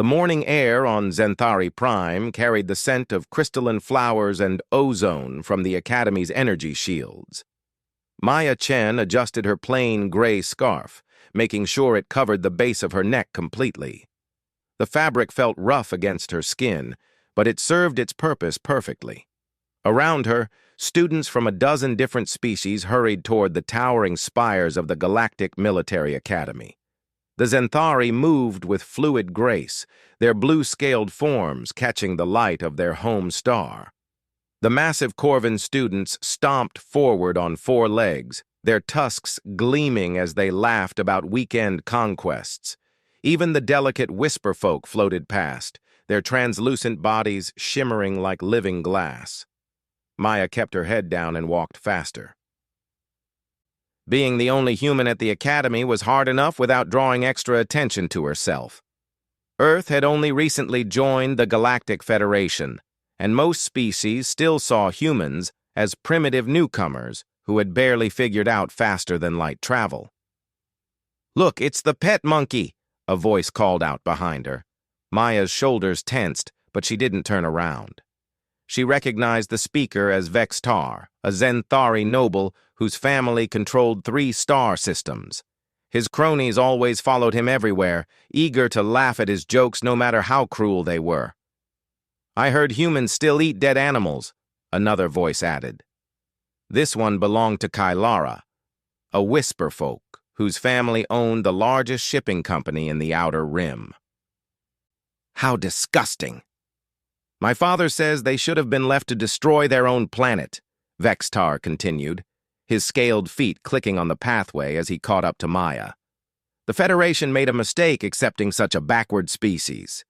The morning air on Zenthari Prime carried the scent of crystalline flowers and ozone from the Academy's energy shields. Maya Chen adjusted her plain gray scarf, making sure it covered the base of her neck completely. The fabric felt rough against her skin, but it served its purpose perfectly. Around her, students from a dozen different species hurried toward the towering spires of the Galactic Military Academy. The Zenthari moved with fluid grace, their blue-scaled forms catching the light of their home star. The massive Corvin students stomped forward on four legs, their tusks gleaming as they laughed about weekend conquests. Even the delicate whisper folk floated past, their translucent bodies shimmering like living glass. Maya kept her head down and walked faster. Being the only human at the Academy was hard enough without drawing extra attention to herself. Earth had only recently joined the Galactic Federation, and most species still saw humans as primitive newcomers who had barely figured out faster-than-light travel. "Look, it's the pet monkey," a voice called out behind her. Maya's shoulders tensed, but she didn't turn around. She recognized the speaker as Vextar, a Zenthari noble whose family controlled 3 star systems. His cronies always followed him everywhere, eager to laugh at his jokes no matter how cruel they were. "I heard humans still eat dead animals," another voice added. This one belonged to Kylara, a whisper folk whose family owned the largest shipping company in the Outer Rim. "How disgusting! My father says they should have been left to destroy their own planet," Vextar continued, his scaled feet clicking on the pathway as he caught up to Maya. "The Federation made a mistake accepting such a backward species."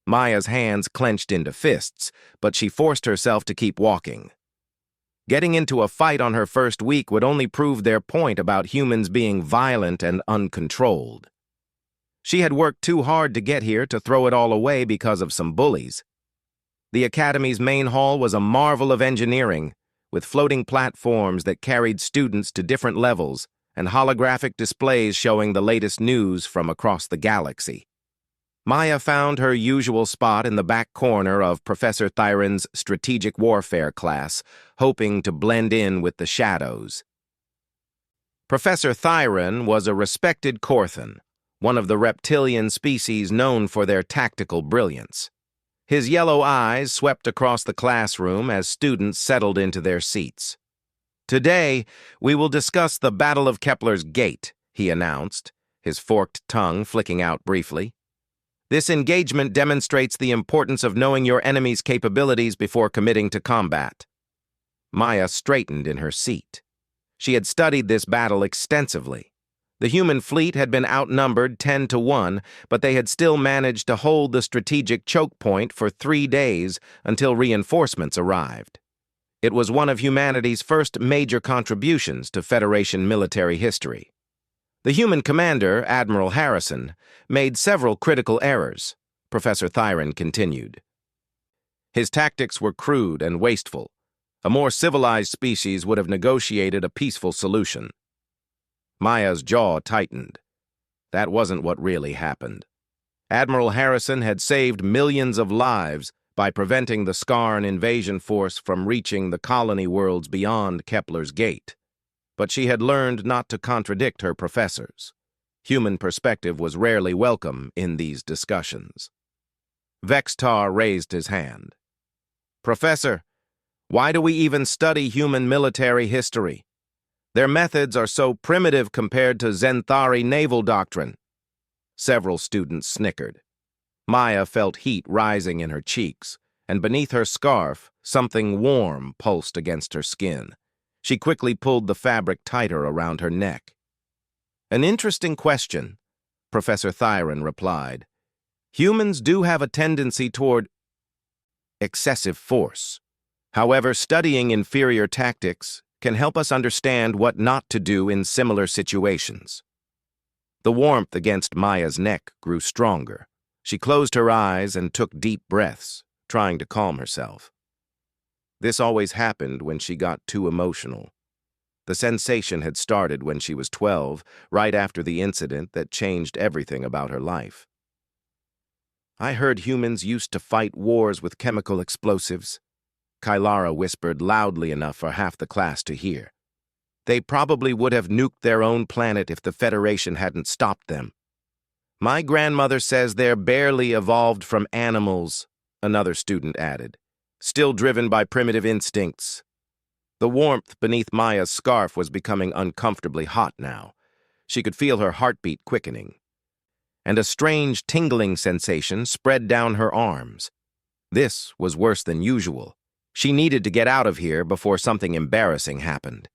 Maya's hands clenched into fists, but she forced herself to keep walking. Getting into a fight on her first week would only prove their point about humans being violent and uncontrolled. She had worked too hard to get here to throw it all away because of some bullies. The Academy's main hall was a marvel of engineering, with floating platforms that carried students to different levels and holographic displays showing the latest news from across the galaxy. Maya found her usual spot in the back corner of Professor Thyron's strategic warfare class, hoping to blend in with the shadows. Professor Thyron was a respected Corthan, one of the reptilian species known for their tactical brilliance. His yellow eyes swept across the classroom as students settled into their seats. "Today, we will discuss the Battle of Kepler's Gate," he announced, his forked tongue flicking out briefly. "This engagement demonstrates the importance of knowing your enemy's capabilities before committing to combat." Maya straightened in her seat. She had studied this battle extensively. The human fleet had been outnumbered 10-1, but they had still managed to hold the strategic choke point for 3 days until reinforcements arrived. It was one of humanity's first major contributions to Federation military history. The human commander, Admiral Harrison, made several critical errors, Professor Thyron continued. His tactics were crude and wasteful. A more civilized species would have negotiated a peaceful solution. Maya's jaw tightened. That wasn't what really happened. Admiral Harrison had saved millions of lives by preventing the Skarn invasion force from reaching the colony worlds beyond Kepler's Gate. But she had learned not to contradict her professors. Human perspective was rarely welcome in these discussions. Vextar raised his hand. "Professor, why do we even study human military history? Their methods are so primitive compared to Zenthari naval doctrine." Several students snickered. Maya felt heat rising in her cheeks, and beneath her scarf, something warm pulsed against her skin. She quickly pulled the fabric tighter around her neck. "An interesting question," Professor Thyron replied. "Humans do have a tendency toward excessive force. However, studying inferior tactics can help us understand what not to do in similar situations." The warmth against Maya's neck grew stronger. She closed her eyes and took deep breaths, trying to calm herself. This always happened when she got too emotional. The sensation had started when she was 12, right after the incident that changed everything about her life. I heard humans used to fight wars with chemical explosives. Kylara whispered loudly enough for half the class to hear. They probably would have nuked their own planet if the Federation hadn't stopped them. My grandmother says they're barely evolved from animals, another student added, still driven by primitive instincts. The warmth beneath Maya's scarf was becoming uncomfortably hot now. She could feel her heartbeat quickening. And a strange tingling sensation spread down her arms. This was worse than usual. She needed to get out of here before something embarrassing happened.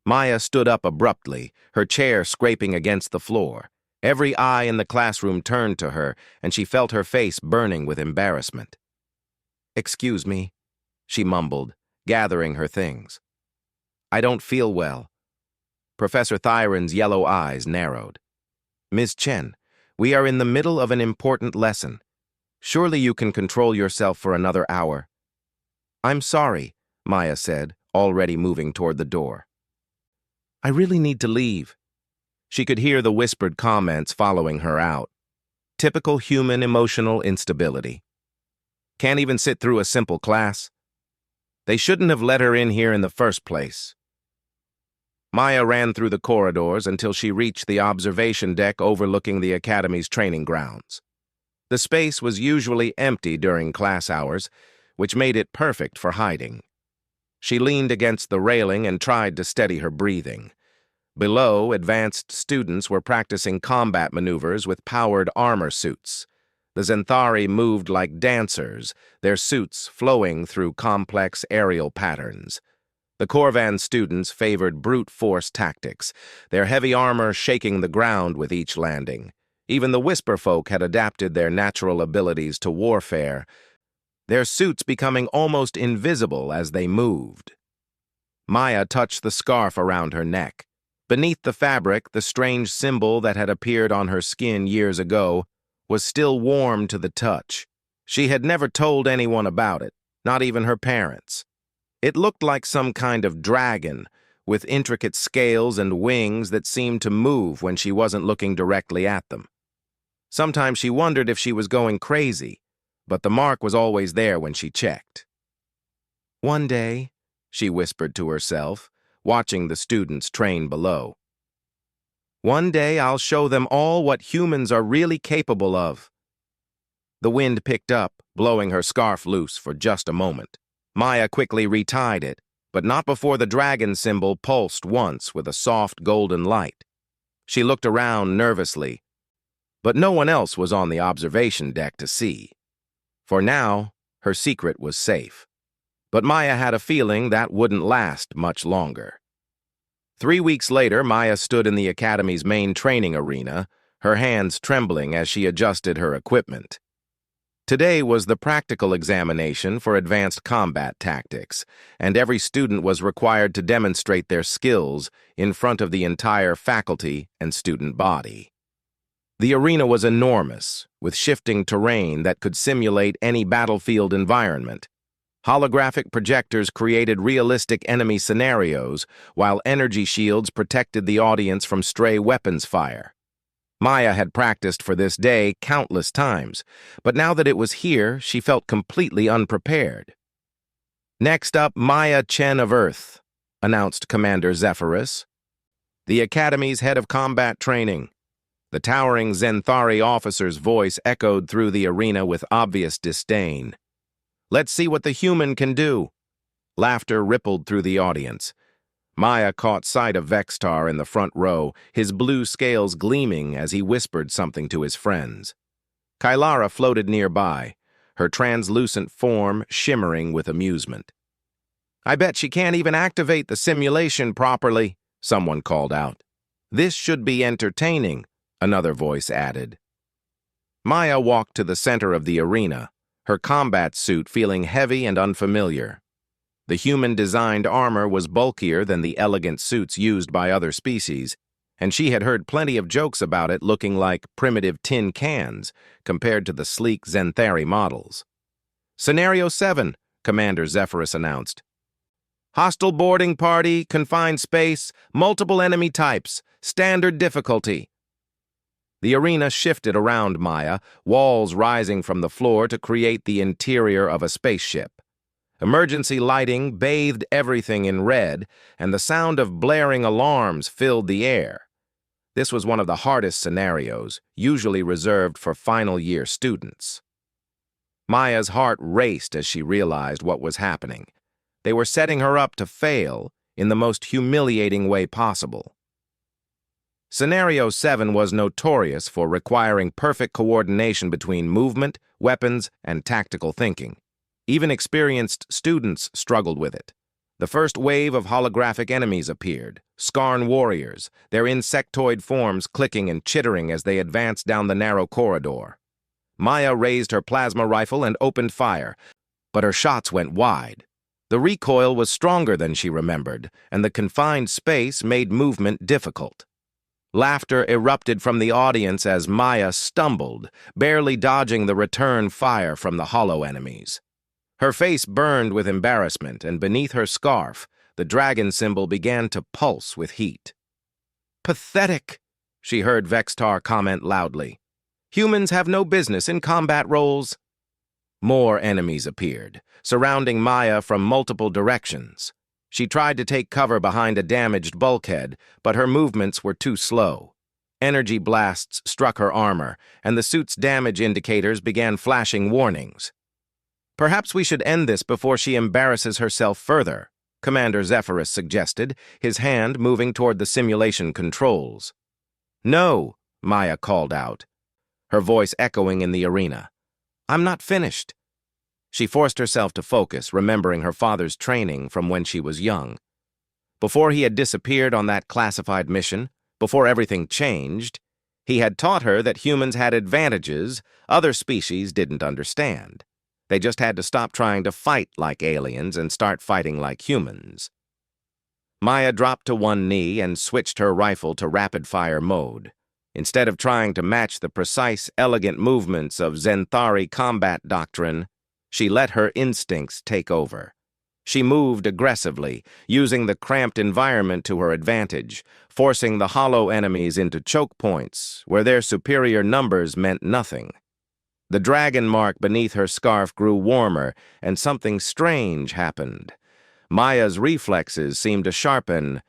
Maya stood up abruptly, her chair scraping against the floor. Every eye in the classroom turned to her, and she felt her face burning with embarrassment. "Excuse me," she mumbled, gathering her things. "I don't feel well." Professor Thyron's yellow eyes narrowed. "Ms. Chen, we are in the middle of an important lesson. Surely you can control yourself for another hour." "I'm sorry," Maya said, already moving toward the door. "I really need to leave." She could hear the whispered comments following her out. Typical human emotional instability. Can't even sit through a simple class. They shouldn't have let her in here in the first place. Maya ran through the corridors until she reached the observation deck overlooking the Academy's training grounds. The space was usually empty during class hours, which made it perfect for hiding. She leaned against the railing and tried to steady her breathing. Below, advanced students were practicing combat maneuvers with powered armor suits. The Zenthari moved like dancers, their suits flowing through complex aerial patterns. The Corvan students favored brute force tactics, their heavy armor shaking the ground with each landing. Even the Whisper folk had adapted their natural abilities to warfare, their suits becoming almost invisible as they moved. Maya touched the scarf around her neck. Beneath the fabric, the strange symbol that had appeared on her skin years ago was still warm to the touch. She had never told anyone about it, not even her parents. It looked like some kind of dragon, with intricate scales and wings that seemed to move when she wasn't looking directly at them. Sometimes she wondered if she was going crazy, but the mark was always there when she checked. "One day," she whispered to herself, watching the students train below. "One day I'll show them all what humans are really capable of." The wind picked up, blowing her scarf loose for just a moment. Maya quickly retied it, but not before the dragon symbol pulsed once with a soft golden light. She looked around nervously, but no one else was on the observation deck to see. For now, her secret was safe. But Maya had a feeling that wouldn't last much longer. 3 weeks later, Maya stood in the Academy's main training arena, her hands trembling as she adjusted her equipment. Today was the practical examination for advanced combat tactics, and every student was required to demonstrate their skills in front of the entire faculty and student body. The arena was enormous, with shifting terrain that could simulate any battlefield environment. Holographic projectors created realistic enemy scenarios, while energy shields protected the audience from stray weapons fire. Maya had practiced for this day countless times, but now that it was here, she felt completely unprepared. "Next up, Maya Chen of Earth," announced Commander Zephyrus, the Academy's head of combat training. The towering Zenthari officer's voice echoed through the arena with obvious disdain. "Let's see what the human can do." Laughter rippled through the audience. Maya caught sight of Vextar in the front row, his blue scales gleaming as he whispered something to his friends. Kylara floated nearby, her translucent form shimmering with amusement. "I bet she can't even activate the simulation properly," someone called out. "This should be entertaining," another voice added. Maya walked to the center of the arena, her combat suit feeling heavy and unfamiliar. The human-designed armor was bulkier than the elegant suits used by other species, and she had heard plenty of jokes about it looking like primitive tin cans compared to the sleek Zenthari models. "Scenario 7, Commander Zephyrus announced. "Hostile boarding party, confined space, multiple enemy types, standard difficulty." The arena shifted around Maya, walls rising from the floor to create the interior of a spaceship. Emergency lighting bathed everything in red, and the sound of blaring alarms filled the air. This was one of the hardest scenarios, usually reserved for final-year students. Maya's heart raced as she realized what was happening. They were setting her up to fail in the most humiliating way possible. Scenario 7 was notorious for requiring perfect coordination between movement, weapons, and tactical thinking. Even experienced students struggled with it. The first wave of holographic enemies appeared, Skarn warriors, their insectoid forms clicking and chittering as they advanced down the narrow corridor. Maya raised her plasma rifle and opened fire, but her shots went wide. The recoil was stronger than she remembered, and the confined space made movement difficult. Laughter erupted from the audience as Maya stumbled, barely dodging the return fire from the hollow enemies. Her face burned with embarrassment, and beneath her scarf, the dragon symbol began to pulse with heat. "Pathetic," she heard Vextar comment loudly. "Humans have no business in combat roles." More enemies appeared, surrounding Maya from multiple directions. She tried to take cover behind a damaged bulkhead, but her movements were too slow. Energy blasts struck her armor, and the suit's damage indicators began flashing warnings. "Perhaps we should end this before she embarrasses herself further," Commander Zephyrus suggested, his hand moving toward the simulation controls. "No," Maya called out, her voice echoing in the arena. "I'm not finished." She forced herself to focus, remembering her father's training from when she was young. Before he had disappeared on that classified mission, before everything changed, he had taught her that humans had advantages other species didn't understand. They just had to stop trying to fight like aliens and start fighting like humans. Maya dropped to one knee and switched her rifle to rapid-fire mode. Instead of trying to match the precise, elegant movements of Zenthari combat doctrine, she let her instincts take over. She moved aggressively, using the cramped environment to her advantage, forcing the hollow enemies into choke points where their superior numbers meant nothing. The dragon mark beneath her scarf grew warmer, and something strange happened. Maya's reflexes seemed to sharpen,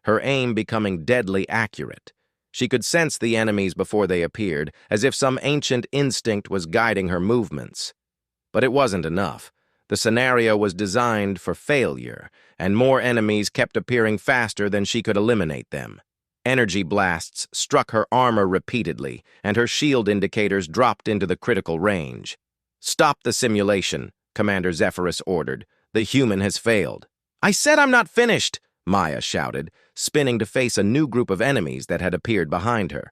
her aim becoming deadly accurate. She could sense the enemies before they appeared, as if some ancient instinct was guiding her movements. But it wasn't enough. The scenario was designed for failure, and more enemies kept appearing faster than she could eliminate them. Energy blasts struck her armor repeatedly, and her shield indicators dropped into the critical range. "Stop the simulation," Commander Zephyrus ordered. "The human has failed." "I said I'm not finished," Maya shouted, spinning to face a new group of enemies that had appeared behind her.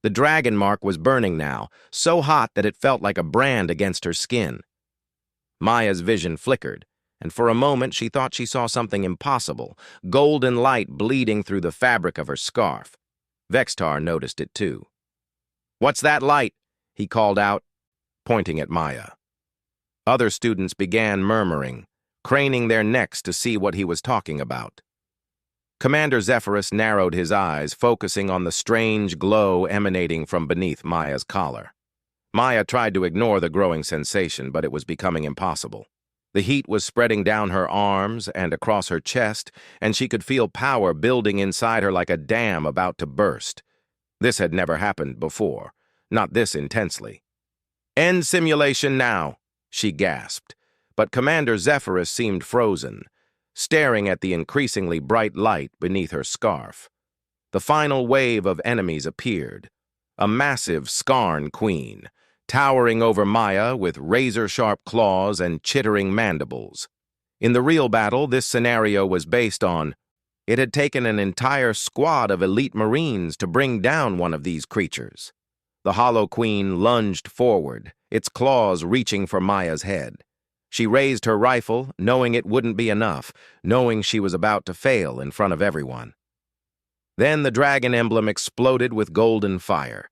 The dragon mark was burning now, so hot that it felt like a brand against her skin. Maya's vision flickered, and for a moment she thought she saw something impossible, golden light bleeding through the fabric of her scarf. Vextar noticed it too. "What's that light?" he called out, pointing at Maya. Other students began murmuring, craning their necks to see what he was talking about. Commander Zephyrus narrowed his eyes, focusing on the strange glow emanating from beneath Maya's collar. Maya tried to ignore the growing sensation, but it was becoming impossible. The heat was spreading down her arms and across her chest, and she could feel power building inside her like a dam about to burst. This had never happened before, not this intensely. "End simulation now," she gasped, but Commander Zephyrus seemed frozen, staring at the increasingly bright light beneath her scarf. The final wave of enemies appeared, a massive Skarn queen, towering over Maya with razor-sharp claws and chittering mandibles. In the real battle, this scenario was based on, it had taken an entire squad of elite Marines to bring down one of these creatures. The Hollow Queen lunged forward, its claws reaching for Maya's head. She raised her rifle, knowing it wouldn't be enough, knowing she was about to fail in front of everyone. Then the dragon emblem exploded with golden fire.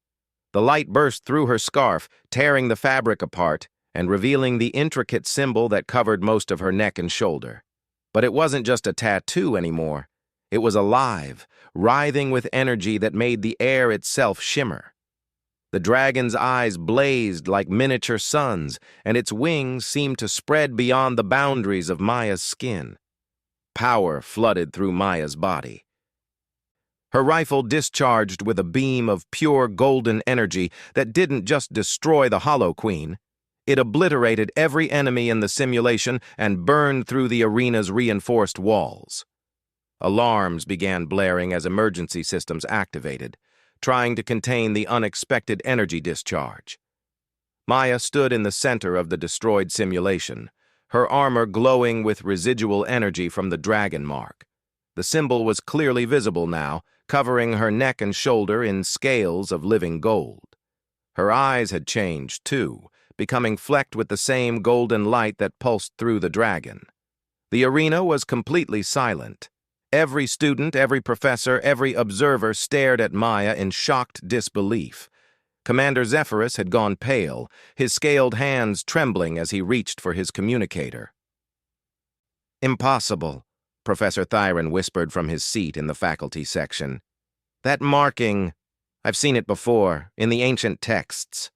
The light burst through her scarf, tearing the fabric apart and revealing the intricate symbol that covered most of her neck and shoulder. But it wasn't just a tattoo anymore. It was alive, writhing with energy that made the air itself shimmer. The dragon's eyes blazed like miniature suns, and its wings seemed to spread beyond the boundaries of Maya's skin. Power flooded through Maya's body. Her rifle discharged with a beam of pure golden energy that didn't just destroy the Hollow Queen. It obliterated every enemy in the simulation and burned through the arena's reinforced walls. Alarms began blaring as emergency systems activated, trying to contain the unexpected energy discharge. Maya stood in the center of the destroyed simulation, her armor glowing with residual energy from the dragon mark. The symbol was clearly visible now, covering her neck and shoulder in scales of living gold. Her eyes had changed, too, becoming flecked with the same golden light that pulsed through the dragon. The arena was completely silent. Every student, every professor, every observer stared at Maya in shocked disbelief. Commander Zephyrus had gone pale, his scaled hands trembling as he reached for his communicator. "Impossible," Professor Thyron whispered from his seat in the faculty section. "That marking, I've seen it before, in the ancient texts."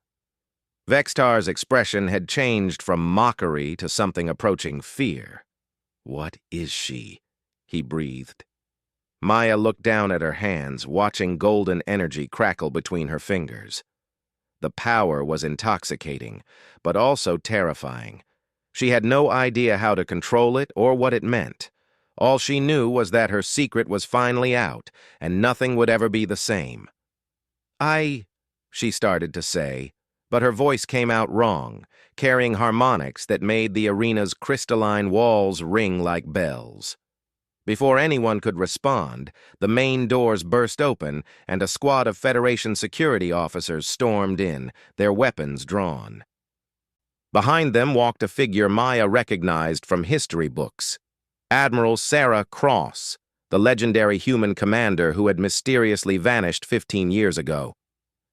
Vextar's expression had changed from mockery to something approaching fear. "What is she?" he breathed. Maya looked down at her hands, watching golden energy crackle between her fingers. The power was intoxicating, but also terrifying. She had no idea how to control it or what it meant. All she knew was that her secret was finally out, and nothing would ever be the same. She started to say, but her voice came out wrong, carrying harmonics that made the arena's crystalline walls ring like bells. Before anyone could respond, the main doors burst open, and a squad of Federation security officers stormed in, their weapons drawn. Behind them walked a figure Maya recognized from history books. Admiral Sarah Cross, the legendary human commander who had mysteriously vanished 15 years ago.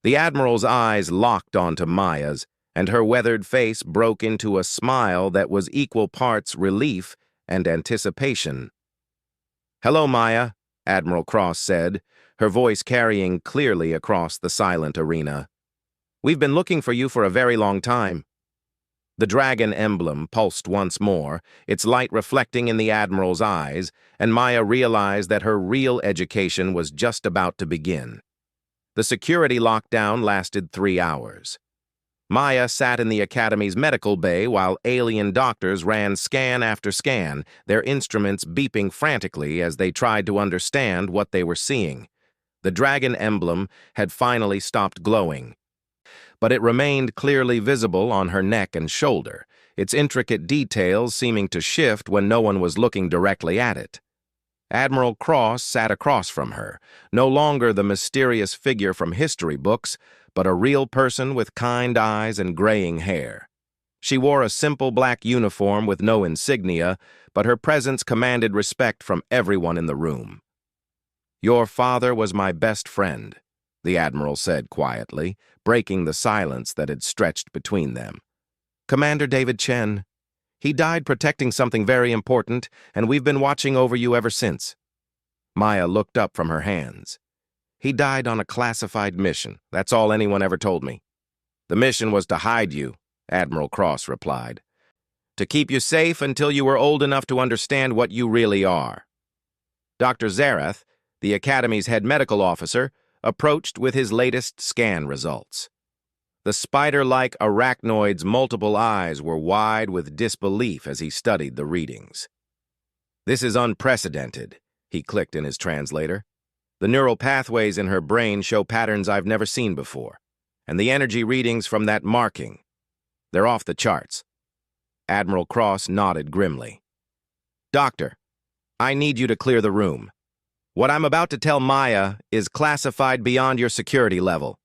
The Admiral's eyes locked onto Maya's, and her weathered face broke into a smile that was equal parts relief and anticipation. "Hello, Maya," Admiral Cross said, her voice carrying clearly across the silent arena. "We've been looking for you for a very long time." The dragon emblem pulsed once more, its light reflecting in the Admiral's eyes, and Maya realized that her real education was just about to begin. The security lockdown lasted 3 hours. Maya sat in the Academy's medical bay while alien doctors ran scan after scan, their instruments beeping frantically as they tried to understand what they were seeing. The dragon emblem had finally stopped glowing, but it remained clearly visible on her neck and shoulder, its intricate details seeming to shift when no one was looking directly at it. Admiral Cross sat across from her, no longer the mysterious figure from history books, but a real person with kind eyes and graying hair. She wore a simple black uniform with no insignia, but her presence commanded respect from everyone in the room. "Your father was my best friend," the Admiral said quietly, breaking the silence that had stretched between them. "Commander David Chen. He died protecting something very important, and we've been watching over you ever since." Maya looked up from her hands. "He died on a classified mission. That's all anyone ever told me." "The mission was to hide you," Admiral Cross replied. "To keep you safe until you were old enough to understand what you really are." Dr. Zareth, the Academy's head medical officer, approached with his latest scan results. The spider-like arachnoid's multiple eyes were wide with disbelief as he studied the readings. "This is unprecedented," he clicked in his translator. "The neural pathways in her brain show patterns I've never seen before, and the energy readings from that marking, they're off the charts." Admiral Cross nodded grimly. "Doctor, I need you to clear the room. What I'm about to tell Maya is classified beyond your security level."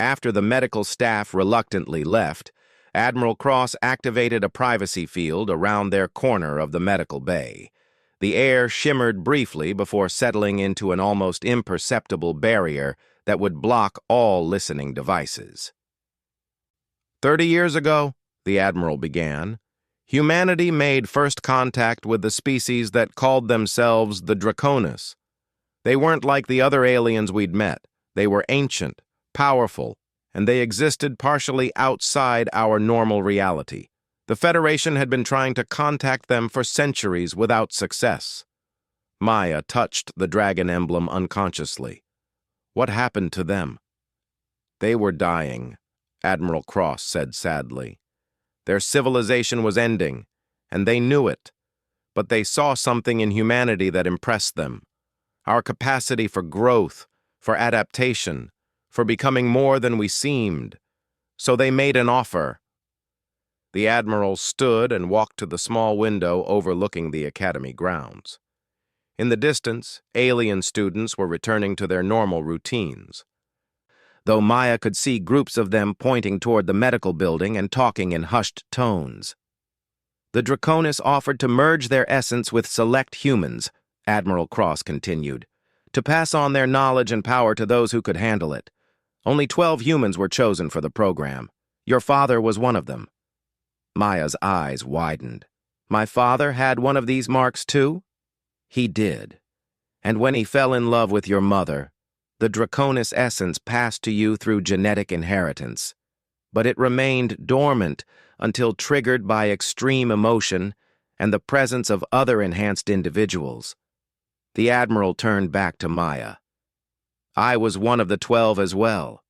After the medical staff reluctantly left, Admiral Cross activated a privacy field around their corner of the medical bay. The air shimmered briefly before settling into an almost imperceptible barrier that would block all listening devices. 30 years ago, the Admiral began, humanity made first contact with the species that called themselves the Draconis. They weren't like the other aliens we'd met. They were ancient, powerful, and they existed partially outside our normal reality. The Federation had been trying to contact them for centuries without success. Maya touched the dragon emblem unconsciously. What happened to them? They were dying, Admiral Cross said sadly. Their civilization was ending, and they knew it, but they saw something in humanity that impressed them. Our capacity for growth, for adaptation, for becoming more than we seemed. So they made an offer. The Admiral stood and walked to the small window overlooking the Academy grounds. In the distance, alien students were returning to their normal routines, though Maya could see groups of them pointing toward the medical building and talking in hushed tones. The Draconis offered to merge their essence with select humans, Admiral Cross continued, to pass on their knowledge and power to those who could handle it. Only 12 humans were chosen for the program. Your father was one of them. Maya's eyes widened. My father had one of these marks too? He did. And when he fell in love with your mother, the Draconis essence passed to you through genetic inheritance. But it remained dormant until triggered by extreme emotion and the presence of other enhanced individuals. The Admiral turned back to Maya. I was one of the 12 as well.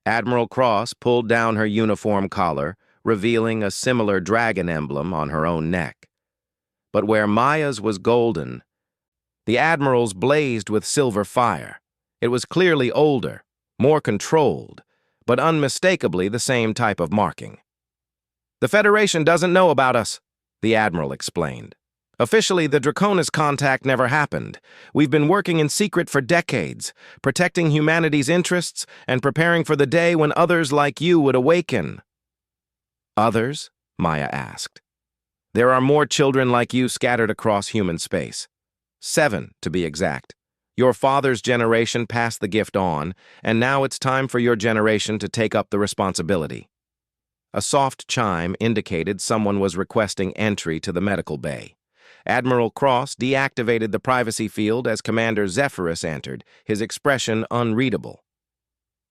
Admiral Cross pulled down her uniform collar, revealing a similar dragon emblem on her own neck. But where Maya's was golden, the Admiral's blazed with silver fire. It was clearly older, more controlled, but unmistakably the same type of marking. The Federation doesn't know about us, the Admiral explained. Officially, the Draconis contact never happened. We've been working in secret for decades, protecting humanity's interests and preparing for the day when others like you would awaken. Others? Maya asked. There are more children like you scattered across human space. 7, to be exact. Your father's generation passed the gift on, and now it's time for your generation to take up the responsibility. A soft chime indicated someone was requesting entry to the medical bay. Admiral Cross deactivated the privacy field as Commander Zephyrus entered, his expression unreadable.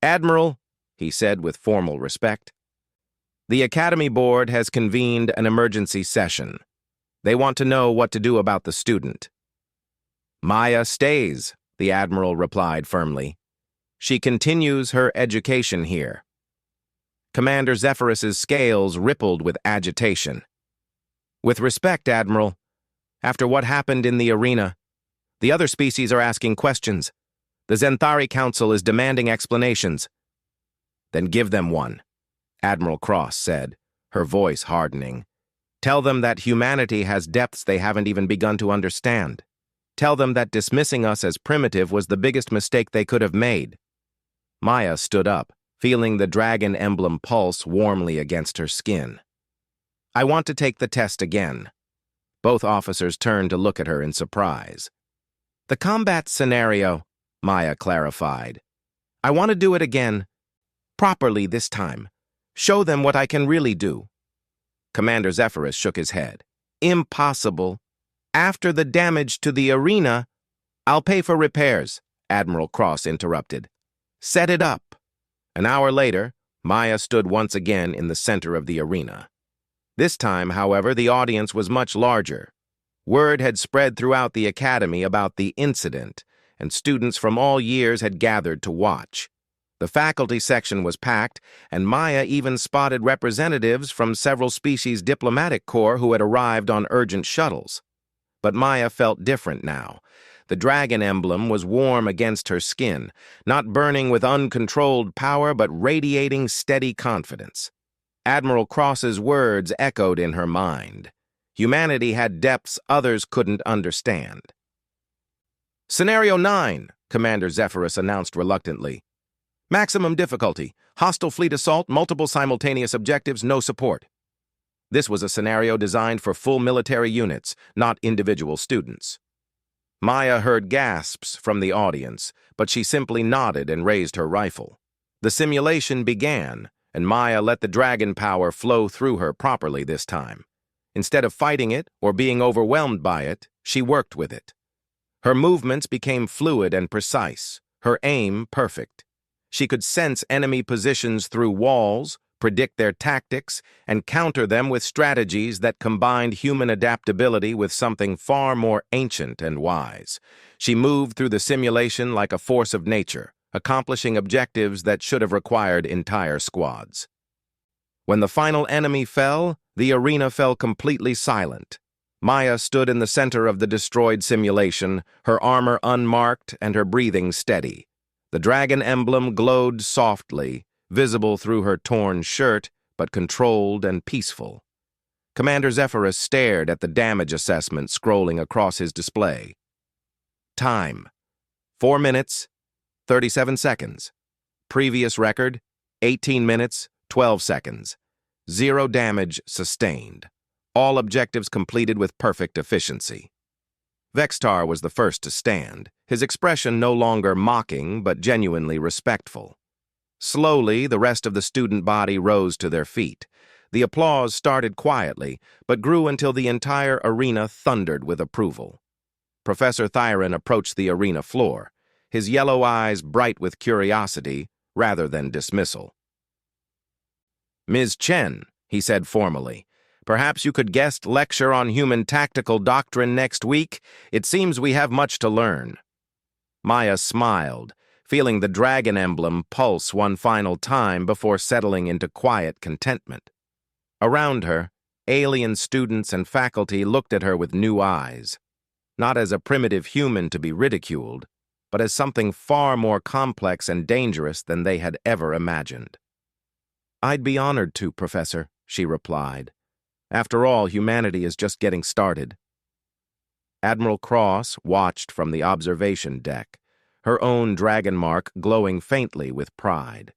Admiral, he said with formal respect, the Academy Board has convened an emergency session. They want to know what to do about the student. Maya stays, the Admiral replied firmly. She continues her education here. Commander Zephyrus's scales rippled with agitation. With respect, Admiral, after what happened in the arena, the other species are asking questions. The Zenthari Council is demanding explanations. Then give them one, Admiral Cross said, her voice hardening. Tell them that humanity has depths they haven't even begun to understand. Tell them that dismissing us as primitive was the biggest mistake they could have made. Maya stood up, feeling the dragon emblem pulse warmly against her skin. I want to take the test again. Both officers turned to look at her in surprise. The combat scenario, Maya clarified. I want to do it again. Properly this time. Show them what I can really do. Commander Zephyrus shook his head. Impossible. After the damage to the arena, I'll pay for repairs, Admiral Cross interrupted. Set it up. An hour later, Maya stood once again in the center of the arena. This time, however, the audience was much larger. Word had spread throughout the academy about the incident, and students from all years had gathered to watch. The faculty section was packed, and Maya even spotted representatives from several species' diplomatic corps who had arrived on urgent shuttles. But Maya felt different now. The dragon emblem was warm against her skin, not burning with uncontrolled power, but radiating steady confidence. Admiral Cross's words echoed in her mind. Humanity had depths others couldn't understand. Scenario 9, Commander Zephyrus announced reluctantly. Maximum difficulty, hostile fleet assault, multiple simultaneous objectives, no support. This was a scenario designed for full military units, not individual students. Maya heard gasps from the audience, but she simply nodded and raised her rifle. The simulation began, and Maya let the dragon power flow through her properly this time. Instead of fighting it or being overwhelmed by it, she worked with it. Her movements became fluid and precise, her aim perfect. She could sense enemy positions through walls, predict their tactics, and counter them with strategies that combined human adaptability with something far more ancient and wise. She moved through the simulation like a force of nature, accomplishing objectives that should have required entire squads. When the final enemy fell, the arena fell completely silent. Maya stood in the center of the destroyed simulation, her armor unmarked and her breathing steady. The dragon emblem glowed softly, visible through her torn shirt, but controlled and peaceful. Commander Zephyrus stared at the damage assessment scrolling across his display. Time: 4 minutes, 37 seconds. Previous record: 18 minutes, 12 seconds. 0 damage sustained. All objectives completed with perfect efficiency. Vextar was the first to stand, his expression no longer mocking but genuinely respectful. Slowly, the rest of the student body rose to their feet. The applause started quietly, but grew until the entire arena thundered with approval. Professor Thyron approached the arena floor, his yellow eyes bright with curiosity rather than dismissal. "Ms. Chen," he said formally, "perhaps you could guest lecture on human tactical doctrine next week? It seems we have much to learn." Maya smiled, feeling the dragon emblem pulse one final time before settling into quiet contentment. Around her, alien students and faculty looked at her with new eyes, not as a primitive human to be ridiculed, but as something far more complex and dangerous than they had ever imagined. "I'd be honored to, Professor," she replied. "After all, humanity is just getting started." Admiral Cross watched from the observation deck, her own dragon mark glowing faintly with pride.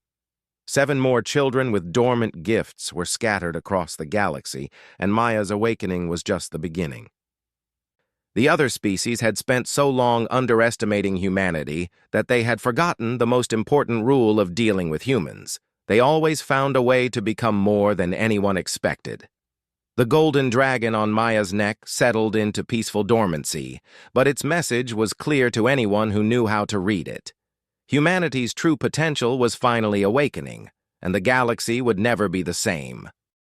7 more children with dormant gifts were scattered across the galaxy, and Maya's awakening was just the beginning. The other species had spent so long underestimating humanity that they had forgotten the most important rule of dealing with humans. They always found a way to become more than anyone expected. The golden dragon on Maya's neck settled into peaceful dormancy, but its message was clear to anyone who knew how to read it. Humanity's true potential was finally awakening, and the galaxy would never be the same.